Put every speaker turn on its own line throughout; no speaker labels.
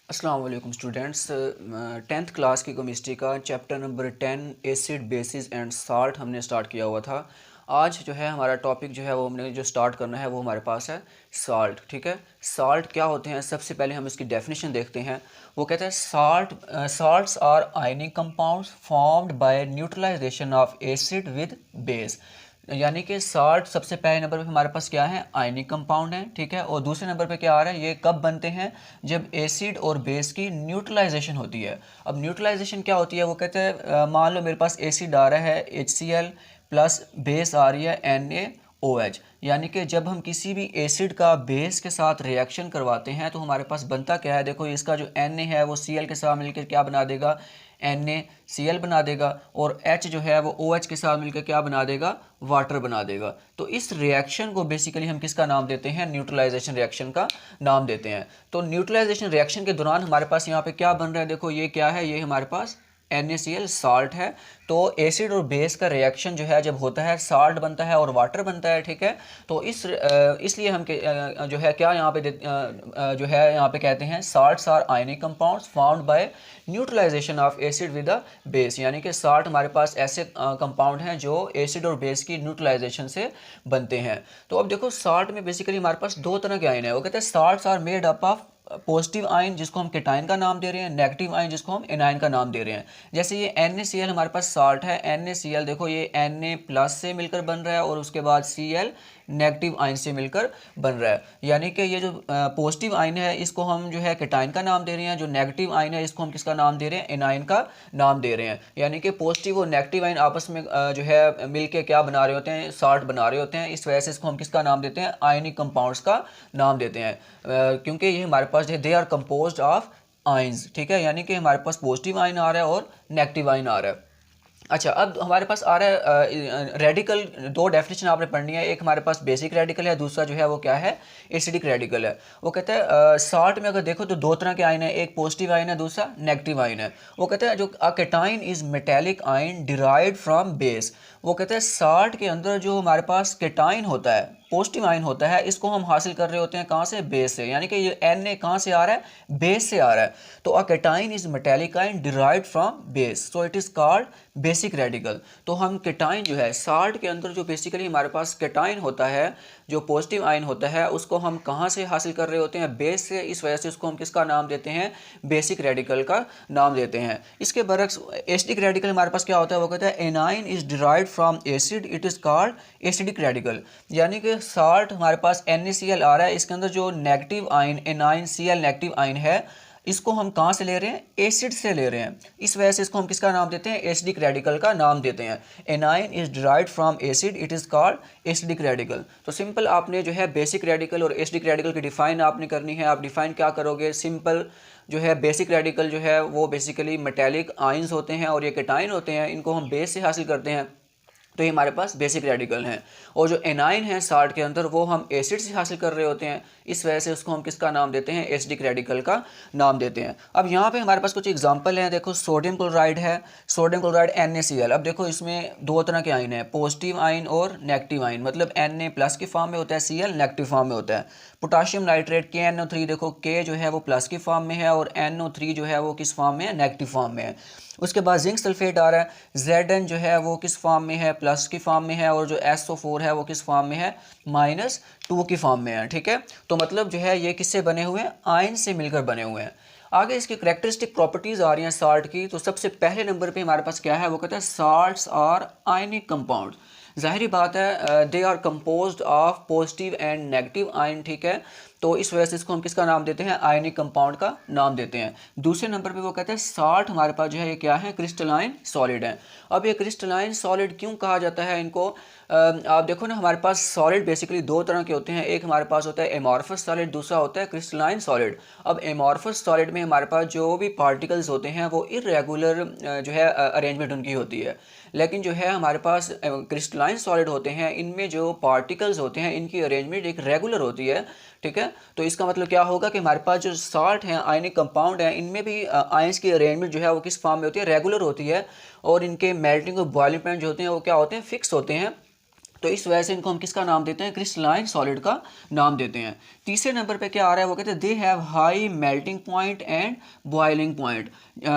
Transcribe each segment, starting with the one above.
अस्सलाम वालेकुम students. 10th class की केमिस्ट्री का chapter number 10 acid basis and salt हमने स्टार्ट किया हुआ था। आज जो है हमारा टॉपिक जो है वो हमने जो स्टार्ट करना है वो हमारे पास है साल्ट। ठीक है, साल्ट क्या होते हैं सबसे पहले हम इसकी डेफिनेशन देखते हैं। वो कहते हैं salts are ionic compounds formed by neutralization of acid with base. यानी कि साल्ट सबसे पहले नंबर पे हमारे पास क्या है, आयनिक कंपाउंड है। ठीक है, और दूसरे नंबर पे क्या आ रहा है, ये कब बनते हैं, जब एसिड और बेस की न्यूट्रलाइजेशन होती है। अब न्यूट्रलाइजेशन क्या होती है, वो कहते हैं मान लो मेरे पास एसिड आ रहा है HCl प्लस बेस आ रही है NaOH। यानी कि जब हम किसी भी एसिड का बेस के साथ रिएक्शन करवाते हैं तो हमारे पास बनता क्या है, देखो इसका जो Na है वो Cl के साथ मिलकर क्या बना देगा, NaCl बना देगा, और H जो है वो OH के साथ मिलकर क्या बना देगा, वाटर बना देगा। तो इस रिएक्शन को बेसिकली हम किसका नाम देते हैं, न्यूट्रलाइजेशन रिएक्शन का नाम देते हैं। तो न्यूट्रलाइजेशन रिएक्शन के दौरान हमारे पास यहाँ पे क्या बन रहा है, देखो ये क्या है, ये हमारे पास NaCl साल्ट है। तो एसिड और बेस का रिएक्शन जो है जब होता है साल्ट बनता है और वाटर बनता है। ठीक है, तो इसलिए हम जो है क्या यहाँ पे जो है यहाँ पे कहते हैं salts are ionic compounds found by neutralization of acid with the base. यानी कि साल्ट हमारे पास ऐसे कंपाउंड हैं जो एसिड और बेस की न्यूट्रलाइजेशन से बनते हैं। तो अब देखो साल्ट में बेसिकली हमारे पास दो तरह के आयन है। वो कहते हैं salts are made up of positive ion जिसको हम केटाइन का नाम दे रहे हैं, नेगेटिव आयन जिसको हम एनायन का नाम दे रहे हैं। जैसे ये NaCl हमारे पास साल्ट है, NaCl देखो ये Na प्लस से मिलकर बन रहा है और उसके बाद Cl नेगेटिव आयन से मिलकर बन रहा है। यानी कि ये जो पॉजिटिव आयन है इसको हम जो है केटाइन का नाम दे रहे हैं, जो नेगेटिव आयन है इसको हम किसका नाम दे रहे हैं, एनायन का नाम दे रहे हैं। यानी कि पॉजिटिव और नेगेटिव आयन आपस में जो है मिलके क्या बना रहे होते हैं, साल्ट बना रहे होते हैं। इस वजह से इसको हम किसका नाम देते हैं, आयनिक कंपाउंड्स का नाम देते हैं, क्योंकि ये हमारे पास जो है they are composed of ions. ठीक है, यानी कि हमारे पास पॉजिटिव आयन आ रहा है और नेगेटिव आयन आ रहा है। अच्छा, अब हमारे पास आ रहा है रेडिकल। दो डेफिनेशन आपने पढ़नी है, एक हमारे पास बेसिक रेडिकल है, दूसरा जो है वो क्या है, एसिडिक रेडिकल है। वो कहते हैं साल्ट में अगर देखो तो दो तरह के आयन है, एक पॉजिटिव आयन है, दूसरा नेगेटिव आयन है। वो कहते हैं जो cation is metallic ion derived from base. वो कहते हैं साल्ट के अंदर जो हमारे पास केटाइन होता है, पॉजिटिव आयन होता है, इसको हम हासिल कर रहे होते हैं कहाँ से, बेस से। यानी कि ये Na कहाँ से आ रहा है, बेस से आ रहा है। तो a cation is metallic ion derived from base, so it is called basic radical. तो हम केटाइन जो है साल्ट के अंदर जो बेसिकली हमारे पास केटाइन होता है, जो पॉजिटिव आयन होता है, उसको हम कहाँ से हासिल कर रहे होते हैं, बेस से। इस वजह से उसको हम किसका नाम देते हैं, बेसिक रेडिकल का नाम देते हैं। इसके बरक्स एसिडिक रेडिकल हमारे पास क्या होता है, वो कहता है A9 is derived from acid, it is called acidic radical. यानी कि साल्ट हमारे पास NaCl आ रहा है, इसके अंदर जो negative ion A9 Cl negative ion है, इसको हम कहाँ से ले रहे हैं, एसिड से ले रहे हैं। इस वजह से इसको हम किसका नाम देते हैं, एसिडिक रेडिकल का नाम देते हैं। A9 is derived from acid, it is called acidic radical. तो सिंपल आपने जो है बेसिक रेडिकल और एसिडिक रेडिकल की डिफाइन आपने करनी है। आप डिफाइन क्या करोगे, सिंपल जो है बेसिक रेडिकल जो है वो बेसिकली मेटेलिक आयंस होते हैं और ये केटाइन होते हैं, इनको हम बेस से हासिल करते हैं, तो ये हमारे पास बेसिक रेडिकल हैं। और जो एनाइन है साल्ट के अंदर वो हम एसिड से हासिल कर रहे होते हैं, इस वजह से उसको हम किसका नाम देते हैं, एसिडिक रेडिकल का नाम देते हैं। अब यहाँ पे हमारे पास कुछ एग्जांपल हैं। देखो सोडियम क्लोराइड है, सोडियम क्लोराइड NaCl। अब देखो इसमें दो तरह के आयन है, पॉजिटिव आयन और नेगेटिव आयन, मतलब Na प्लस की फॉर्म में होता है, Cl नेगेटिव फॉर्म में होता है। पोटाशियम नाइट्रेट KNO3, देखो K जो है वो प्लस की फॉर्म में है और NO3 जो है वो किस फॉर्म में है, नेगेटिव फॉर्म में है। उसके बाद जिंक सल्फेट आ रहा है, Zn जो है वो किस फॉर्म में है, प्लस की फॉर्म में है, और जो SO4 है वो किस फॉर्म में है, -2 की फॉर्म में है। ठीक है, तो मतलब जो है ये किससे बने हुए हैं, आयन से मिलकर बने हुए हैं। आगे इसकी करेक्टरिस्टिक प्रॉपर्टीज आ रही हैं साल्ट की। तो सबसे पहले नंबर पे हमारे पास क्या है, वो कहता है साल्ट्स आर आयनिक कंपाउंड। जाहिर बात है they are composed of positive and negative ion. ठीक है, तो इस वजह से इसको हम किसका नाम देते हैं, आयनिक कंपाउंड का नाम देते हैं। दूसरे नंबर पे वो कहते हैं साल्ट हमारे पास जो है ये क्या है, क्रिस्टलाइन सॉलिड है। अब ये क्रिस्टलाइन सॉलिड क्यों कहा जाता है इनको, आप देखो ना हमारे पास सॉलिड बेसिकली दो तरह के होते हैं, एक हमारे पास होता है एमॉर्फस सॉलिड, दूसरा होता है क्रिस्टलाइन सॉलिड। अब एमॉर्फस सॉलिड में हमारे पास जो भी पार्टिकल्स होते हैं वो इरेगुलर जो है अरेंजमेंट उनकी होती है, लेकिन जो है हमारे पास क्रिस्टलाइन सॉलिड होते हैं, इनमें जो पार्टिकल्स होते हैं इनकी अरेंजमेंट एक रेगुलर होती है। ठीक है, तो इसका मतलब क्या होगा कि हमारे पास जो साल्ट हैं, आयनिक कंपाउंड हैं, इनमें भी आयंस की अरेंजमेंट जो है वो किस फॉर्म में होती है, रेगुलर होती है, और इनके मेल्टिंग और बॉइलिंग पॉइंट जो होते हैं वो क्या होते हैं, फिक्स होते हैं। तो इस वजह से इनको हम किसका नाम देते हैं, क्रिस्टलाइन सॉलिड का नाम देते हैं। तीसरे नंबर पे क्या आ रहा है, वो कहते हैं they have high melting point and boiling point.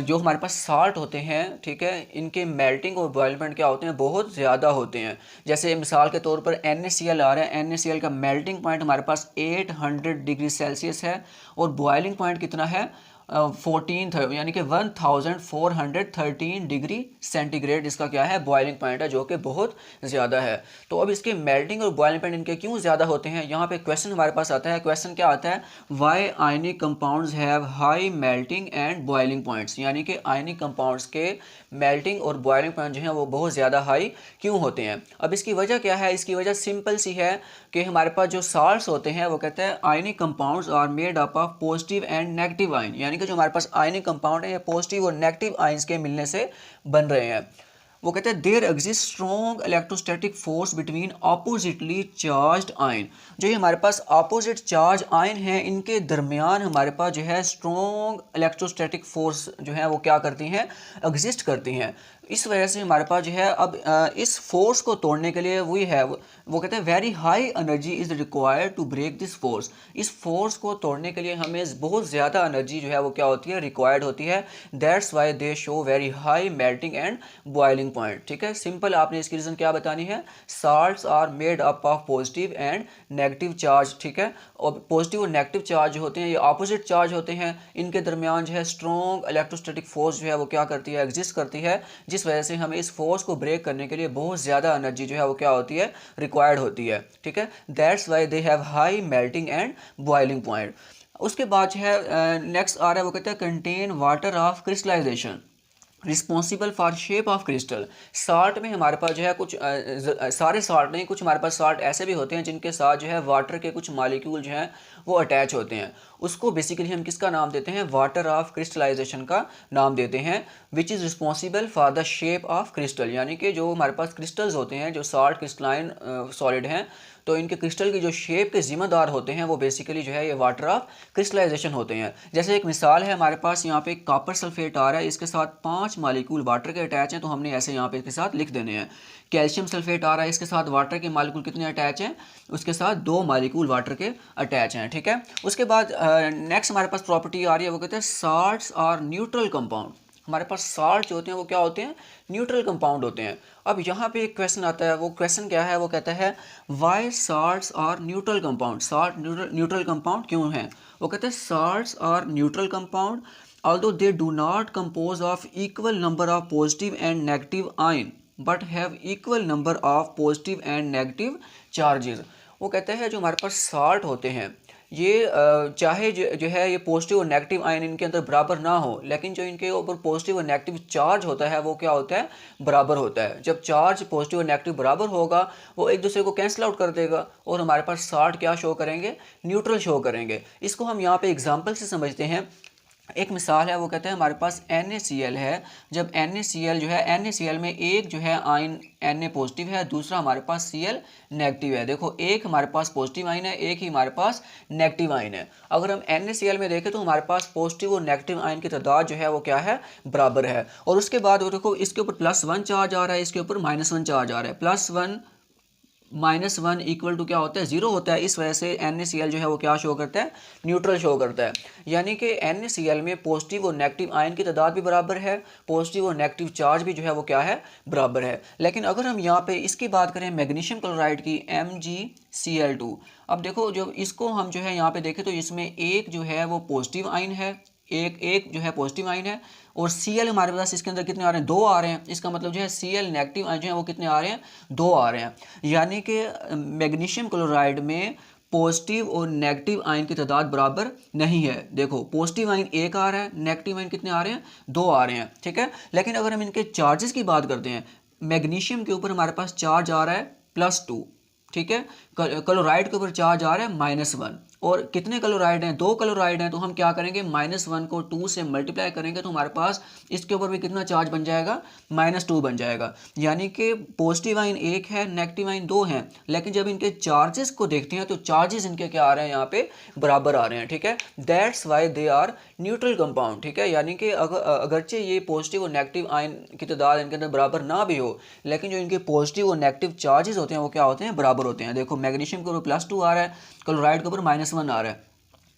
जो हमारे पास साल्ट होते हैं, ठीक है, इनके मेल्टिंग और बॉइलिंग पॉइंट क्या होते हैं, बहुत ज़्यादा होते हैं। जैसे मिसाल के तौर पर NaCl आ रहा है, NaCl का मेल्टिंग पॉइंट हमारे पास 800 डिग्री सेल्सियस है और बॉइलिंग पॉइंट कितना है, 14 यानी कि 1413 डिग्री सेंटीग्रेड इसका क्या है, बॉइलिंग पॉइंट है, जो कि बहुत ज़्यादा है। तो अब इसके मेल्टिंग और बॉइलिंग पॉइंट इनके क्यों ज़्यादा होते हैं, यहाँ पे क्वेश्चन हमारे पास आता है। क्वेश्चन क्या आता है, why ionic compounds have high melting and boiling points, यानी कि आयनिक कंपाउंड्स के मेल्टिंग और बॉइलिंग पॉइंट जो है वो बहुत ज़्यादा हाई क्यों होते हैं। अब इसकी वजह क्या है, इसकी वजह सिंपल सी है कि हमारे पास जो साल्ट्स होते हैं वो कहते हैं ionic compounds are made up of positive and negative ion, यानी कि जो हमारे पास आयनिक कंपाउंड है ये पॉजिटिव और नेगेटिव आयंस के मिलने से बन रहे हैं। वो कहते हैं there exist strong electrostatic force between oppositely charged ion. जो ये हमारे पास ऑपोजिट चार्ज आयन हैं, इनके दरमियान हमारे पास जो है स्ट्रॉन्ग इलेक्ट्रोस्टैटिक फोर्स जो है वो क्या करती हैं, एग्जिस्ट करती हैं। इस वजह से हमारे पास जो है अब इस फोर्स को तोड़ने के लिए वही है, वो कहते हैं very high energy is required to break this force. इस फोर्स को तोड़ने के लिए हमें बहुत ज़्यादा एनर्जी जो है वो क्या होती है, रिक्वायर्ड होती है। That's why they show very high melting and boiling point. ठीक है, सिंपल आपने इसकी रीज़न क्या बतानी है, salts are made up of positive and negative charge. ठीक है, और पॉजिटिव और नेगेटिव चार्ज होते हैं ये ऑपोजिट चार्ज होते हैं, इनके दरमियान जो है स्ट्रॉन्ग इलेक्ट्रोस्टैटिक फोर्स जो है वो क्या करती है, एग्जिस्ट करती है, जिस वजह से हमें इस फोर्स को ब्रेक करने के लिए बहुत ज़्यादा एनर्जी जो है वो क्या होती है, रिक्वायर्ड होती है। ठीक है, that's why they have high melting and boiling point. उसके बाद जो है नेक्स्ट आ रहा है, वो कहते हैं contain water of crystallization responsible for shape of crystal. Salt में हमारे पास जो है कुछ सारे साल्ट नहीं, कुछ हमारे पास साल्ट ऐसे भी होते हैं जिनके साथ जो है वाटर के कुछ मॉलिक्यूल जो हैं वो अटैच होते हैं। उसको बेसिकली हम किसका नाम देते हैं, वाटर ऑफ क्रिस्टलाइजेशन का नाम देते हैं, which is responsible for the shape of crystal. यानी कि जो हमारे पास क्रिस्टल्स होते हैं, जो साल्ट क्रिस्टलाइन सॉलिड हैं, तो इनके क्रिस्टल की जो शेप के जिम्मेदार होते हैं वो बेसिकली जो है ये वाटर ऑफ क्रिस्टलाइजेशन होते हैं। जैसे एक मिसाल है, हमारे पास यहाँ पे कॉपर सल्फेट आ रहा है, इसके साथ 5 मॉलिक्यूल वाटर के अटैच हैं, तो हमने ऐसे यहाँ पे इसके साथ लिख देने हैं। कैल्शियम सल्फेट आ रहा है, इसके साथ वाटर के मॉलिक्यूल कितने अटैच हैं, उसके साथ 2 मॉलिक्यूल वाटर के अटैच हैं। ठीक है, उसके बाद नेक्स्ट हमारे पास प्रॉपर्टी आ रही है, वो कहते हैं साल्ट्स आर न्यूट्रल कंपाउंड। हमारे पास साल्ट जो होते हैं वो क्या होते हैं, न्यूट्रल कंपाउंड होते हैं। अब यहाँ पे एक क्वेश्चन आता है, वो क्वेश्चन क्या है, वो कहता है why salts are neutral compound. Salt neutral compound क्यों हैं, वो कहते हैं salts are neutral compound although they do not compose of equal number of positive and negative ion but have equal number of positive and negative charges। वो कहते हैं जो हमारे पास साल्ट होते हैं ये चाहे जो है ये पॉजिटिव और नेगेटिव आयन इनके अंदर बराबर ना हो, लेकिन जो इनके ऊपर पॉजिटिव और नेगेटिव चार्ज होता है वो क्या होता है, बराबर होता है। जब चार्ज पॉजिटिव और नेगेटिव बराबर होगा वो एक दूसरे को कैंसिल आउट कर देगा और हमारे पास साल्ट क्या शो करेंगे, न्यूट्रल शो करेंगे। इसको हम यहाँ पे एग्जाम्पल से समझते हैं। एक मिसाल है, वो कहते हैं हमारे पास NaCl है। जब NaCl जो है, NaCl में एक जो है आयन Na पॉजिटिव है, दूसरा हमारे पास Cl नेगेटिव है। देखो एक हमारे पास पॉजिटिव आयन है, एक ही हमारे पास नेगेटिव आयन है। अगर हम NaCl में देखें तो हमारे पास पॉजिटिव और नेगेटिव आयन की तादाद जो है वो क्या है, बराबर है। और उसके बाद वो देखो इसके ऊपर +1 चार्ज आ रहा है, इसके ऊपर -1 चार्ज आ रहा है। +1 -1 इक्वल टू क्या होता है, 0 होता है। इस वजह से NaCl जो है वो क्या शो करता है, न्यूट्रल शो करता है। यानी कि NaCl में पॉजिटिव और नेगेटिव आयन की तादाद भी बराबर है, पॉजिटिव और नेगेटिव चार्ज भी जो है वो क्या है, बराबर है। लेकिन अगर हम यहाँ पे इसकी बात करें मैग्नीशियम क्लोराइड की MgCl2, अब देखो जब इसको हम जो है यहाँ पे देखें तो इसमें एक जो है वो पॉजिटिव आयन है, एक जो है पॉजिटिव आयन है, और Cl हमारे पास इसके अंदर कितने आ रहे हैं, 2 आ रहे हैं। इसका मतलब जो है Cl नेगेटिव आयन जो है वो कितने आ रहे हैं, 2 आ रहे हैं। यानी कि मैग्नीशियम क्लोराइड में पॉजिटिव और नेगेटिव आयन की तादाद बराबर नहीं है। देखो पॉजिटिव आयन 1 आ रहा है, नेगेटिव आयन कितने आ रहे हैं, 2 आ रहे हैं। ठीक है, लेकिन अगर हम इनके चार्जेस की बात करते हैं, मैग्नीशियम के ऊपर हमारे पास चार्ज आ रहा है +2, ठीक है, क्लोराइड के ऊपर चार्ज आ रहा है -1, और कितने क्लोराइड हैं, 2 क्लोराइड हैं, तो हम क्या करेंगे -1 को 2 से मल्टीप्लाई करेंगे तो हमारे पास इसके ऊपर भी कितना चार्ज बन जाएगा, -2 बन जाएगा। यानी कि पॉजिटिव आइन 1 है, नेगेटिव आइन 2 हैं, लेकिन जब इनके चार्जेस को देखते हैं तो चार्जेस इनके क्या आ रहे हैं, यहाँ पे बराबर आ रहे हैं। ठीक है, that's why they are neutral compound. ठीक है, यानी कि अगरचे ये पॉजिटिव और नेगेटिव आयन की तादाद इनके अंदर बराबर ना भी हो, लेकिन जो इनके पॉजिटिव और नेगेटिव चार्जेस होते हैं वो क्या होते हैं, बराबर होते हैं। देखो मैग्नीशियम के ऊपर +2 आ रहा है, क्लोराइड के ऊपर -1 आ रहा है,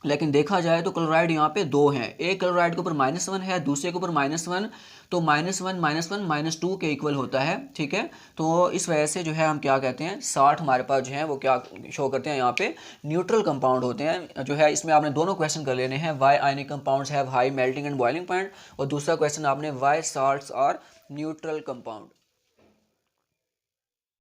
लेकिन देखा जाए तो क्लोराइड यहाँ पे 2 हैं, एक क्लोराइड के ऊपर -1 है, दूसरे के ऊपर -1, तो -1 -2 के इक्वल होता है। ठीक है, तो इस वजह से जो है हम क्या कहते हैं, साल्ट हमारे पास जो है वो क्या शो करते हैं, यहाँ पे न्यूट्रल कंपाउंड होते हैं। जो है इसमें आपने दोनों क्वेश्चन कर लेने हैं, why ionic compounds have high melting and boiling point, और दूसरा क्वेश्चन आपने why salts are neutral compound.